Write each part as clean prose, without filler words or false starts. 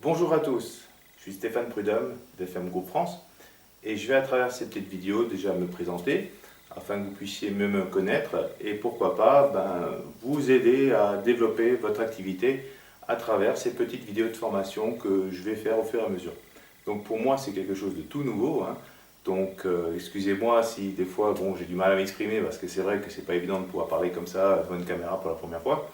Bonjour à tous, je suis Stéphane Prudhomme d'FM Group France et je vais à travers cette petite vidéo déjà me présenter afin que vous puissiez mieux me connaître et pourquoi pas vous aider à développer votre activité à travers ces petites vidéos de formation que je vais faire au fur et à mesure. Donc pour moi c'est quelque chose de tout nouveau, hein. Donc excusez-moi si des fois j'ai du mal à m'exprimer parce que c'est vrai que c'est pas évident de pouvoir parler comme ça devant une caméra pour la première fois.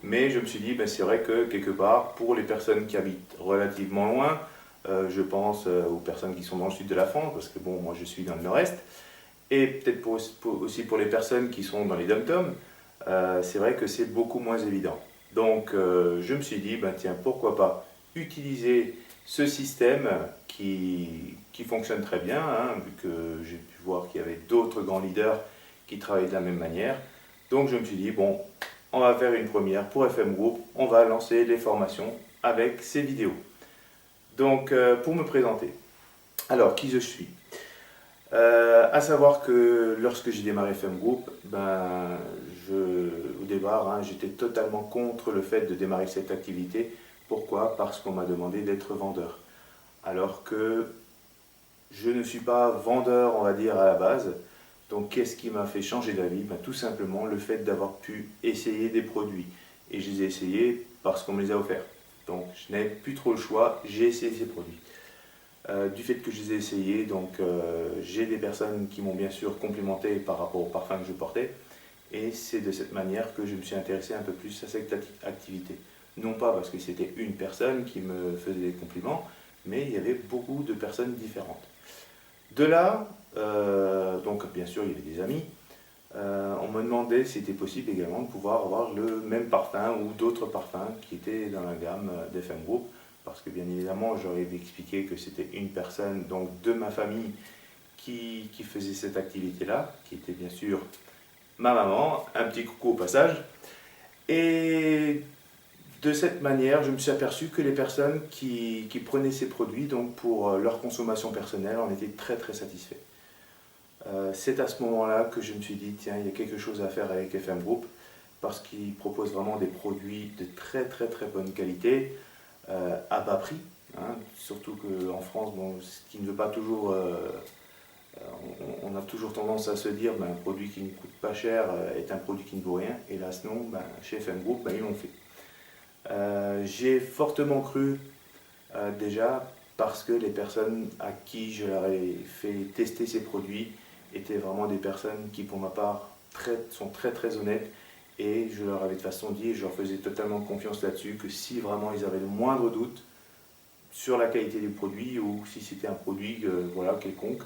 Mais je me suis dit, c'est vrai que quelque part, pour les personnes qui habitent relativement loin, je pense aux personnes qui sont dans le sud de la France, parce que moi je suis dans le nord-est, et peut-être aussi pour les personnes qui sont dans les dom-toms, c'est vrai que c'est beaucoup moins évident. Donc je me suis dit, tiens, pourquoi pas utiliser ce système qui fonctionne très bien, hein, vu que j'ai pu voir qu'il y avait d'autres grands leaders qui travaillaient de la même manière. Donc je me suis dit, bon, on va faire une première pour FM Group, on va lancer les formations avec ces vidéos. Donc pour me présenter, alors qui je suis, à savoir que lorsque j'ai démarré FM Group, au départ, hein, j'étais totalement contre le fait de démarrer cette activité. Pourquoi? Parce qu'on m'a demandé d'être vendeur. Alors que je ne suis pas vendeur, on va dire, à la base. Donc qu'est-ce qui m'a fait changer d'avis? Tout simplement le fait d'avoir pu essayer des produits. Et je les ai essayés parce qu'on me les a offerts. Donc je n'avais plus trop le choix, j'ai essayé ces produits. Du fait que je les ai essayés, j'ai des personnes qui m'ont bien sûr complimenté par rapport au parfum que je portais. Et c'est de cette manière que je me suis intéressé un peu plus à cette activité. Non pas parce que c'était une personne qui me faisait des compliments, mais il y avait beaucoup de personnes différentes. De là, donc bien sûr il y avait des amis, on me demandait si c'était possible également de pouvoir avoir le même parfum ou d'autres parfums qui étaient dans la gamme d'FM Group, parce que bien évidemment j'aurais expliqué que c'était une personne donc de ma famille qui faisait cette activité-là, qui était bien sûr ma maman, un petit coucou au passage. Et de cette manière, je me suis aperçu que les personnes qui prenaient ces produits donc pour leur consommation personnelle en étaient très très satisfaits. C'est à ce moment-là que je me suis dit, tiens, il y a quelque chose à faire avec FM Group, parce qu'ils proposent vraiment des produits de très très très bonne qualité, à bas prix, hein. Surtout qu'en France, ce qui ne veut pas toujours... on a toujours tendance à se dire, un produit qui ne coûte pas cher est un produit qui ne vaut rien. Hélas non, chez FM Group, ils l'ont fait. J'ai fortement cru déjà parce que les personnes à qui je leur ai fait tester ces produits étaient vraiment des personnes qui pour ma part sont très très honnêtes, et je leur avais de façon dit et je leur faisais totalement confiance là-dessus que si vraiment ils avaient le moindre doute sur la qualité du produit ou si c'était un produit quelconque,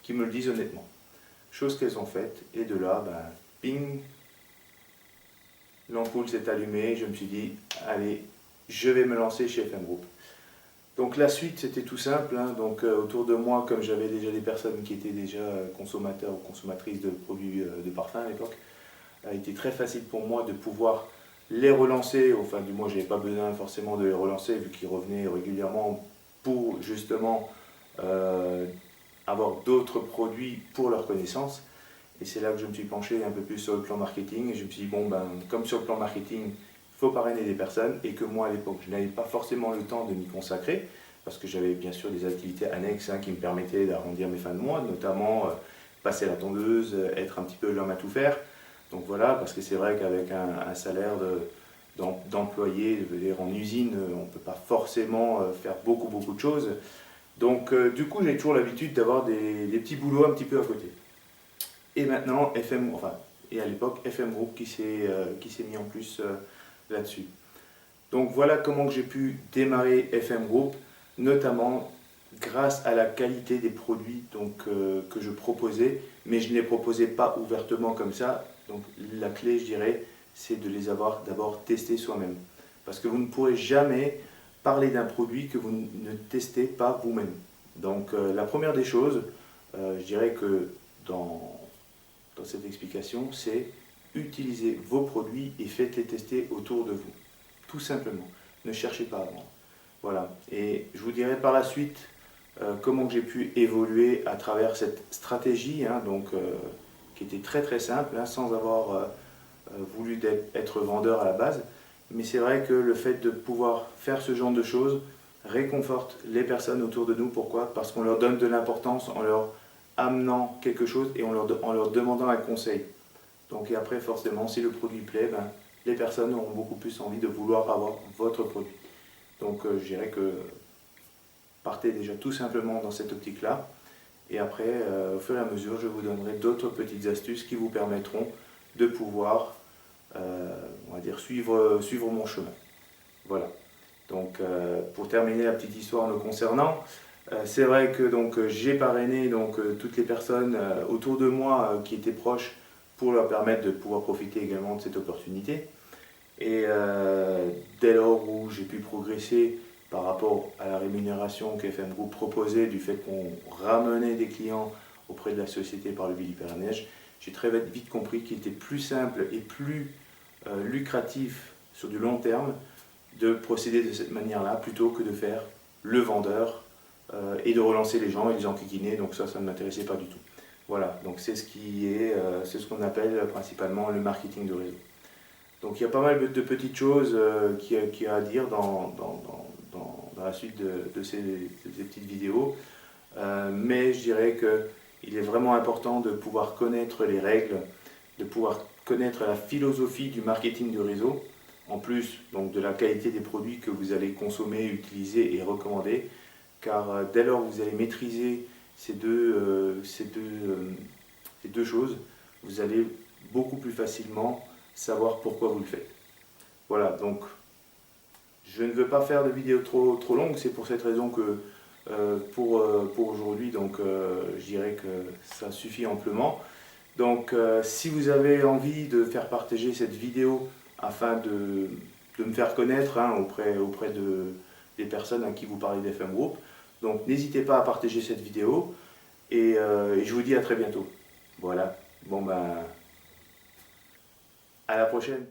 qu'ils me le disent honnêtement. Chose qu'elles ont faite, et de là, ping, l'ampoule s'est allumée, je me suis dit, allez, je vais me lancer chez FM Group. Donc la suite, c'était tout simple, hein. Autour de moi, comme j'avais déjà des personnes qui étaient déjà consommateurs ou consommatrices de produits de parfum à l'époque, a été très facile pour moi de pouvoir les relancer. Enfin, du moins, je n'avais pas besoin forcément de les relancer vu qu'ils revenaient régulièrement pour justement avoir d'autres produits pour leur connaissance. Et c'est là que je me suis penché un peu plus sur le plan marketing. Et je me suis dit, comme sur le plan marketing, il faut parrainer des personnes, et que moi à l'époque, je n'avais pas forcément le temps de m'y consacrer, parce que j'avais bien sûr des activités annexes qui me permettaient d'arrondir mes fins de mois, notamment passer la tondeuse, être un petit peu l'homme à tout faire. Donc voilà, parce que c'est vrai qu'avec un salaire d'employé, en usine, on ne peut pas forcément faire beaucoup de choses. Donc du coup, j'ai toujours l'habitude d'avoir des petits boulots un petit peu à côté. Et maintenant, et à l'époque, FM Group qui s'est mis en plus là-dessus. Donc voilà comment j'ai pu démarrer FM Group, notamment grâce à la qualité des produits que je proposais, mais je ne les proposais pas ouvertement comme ça. Donc la clé, je dirais, c'est de les avoir d'abord testés soi-même. Parce que vous ne pourrez jamais parler d'un produit que vous ne testez pas vous-même. Donc la première des choses, je dirais que dans cette explication, c'est utiliser vos produits et faites-les tester autour de vous. Tout simplement. Ne cherchez pas à vendre. Voilà. Et je vous dirai par la suite comment j'ai pu évoluer à travers cette stratégie, qui était très très simple, sans avoir voulu être vendeur à la base. Mais c'est vrai que le fait de pouvoir faire ce genre de choses réconforte les personnes autour de nous. Pourquoi? Parce qu'on leur donne de l'importance en leur amenant quelque chose et en leur demandant un conseil. Donc et après forcément, si le produit plaît, ben, les personnes auront beaucoup plus envie de vouloir avoir votre produit. Donc je dirais que partez déjà tout simplement dans cette optique-là. Et après, au fur et à mesure, je vous donnerai d'autres petites astuces qui vous permettront de pouvoir, on va dire, suivre mon chemin. Voilà. Donc, pour terminer la petite histoire me concernant, c'est vrai que j'ai parrainé toutes les personnes autour de moi qui étaient proches pour leur permettre de pouvoir profiter également de cette opportunité. Et dès lors où j'ai pu progresser par rapport à la rémunération qu'FM Group proposait, du fait qu'on ramenait des clients auprès de la société par le biais du parrainage, j'ai très vite compris qu'il était plus simple et plus lucratif sur du long terme de procéder de cette manière-là plutôt que de faire le vendeur et de relancer les gens et les enquiquiner. Donc ça ne m'intéressait pas du tout. Voilà, donc c'est ce qu'on appelle principalement le marketing de réseau. Donc il y a pas mal de petites choses qu'il y a à dire dans la suite de ces petites vidéos. Mais je dirais qu'il est vraiment important de pouvoir connaître les règles, de pouvoir connaître la philosophie du marketing de réseau, en plus donc, de la qualité des produits que vous allez consommer, utiliser et recommander. Car dès lors que vous allez maîtriser ces deux choses, vous allez beaucoup plus facilement savoir pourquoi vous le faites. Voilà, donc je ne veux pas faire de vidéo trop longue, c'est pour cette raison que pour aujourd'hui, je dirais que ça suffit amplement. Donc si vous avez envie de faire partager cette vidéo afin de me faire connaître auprès des personnes à qui vous parlez d'FM Group, donc n'hésitez pas à partager cette vidéo et je vous dis à très bientôt. Voilà, bon ben, à la prochaine.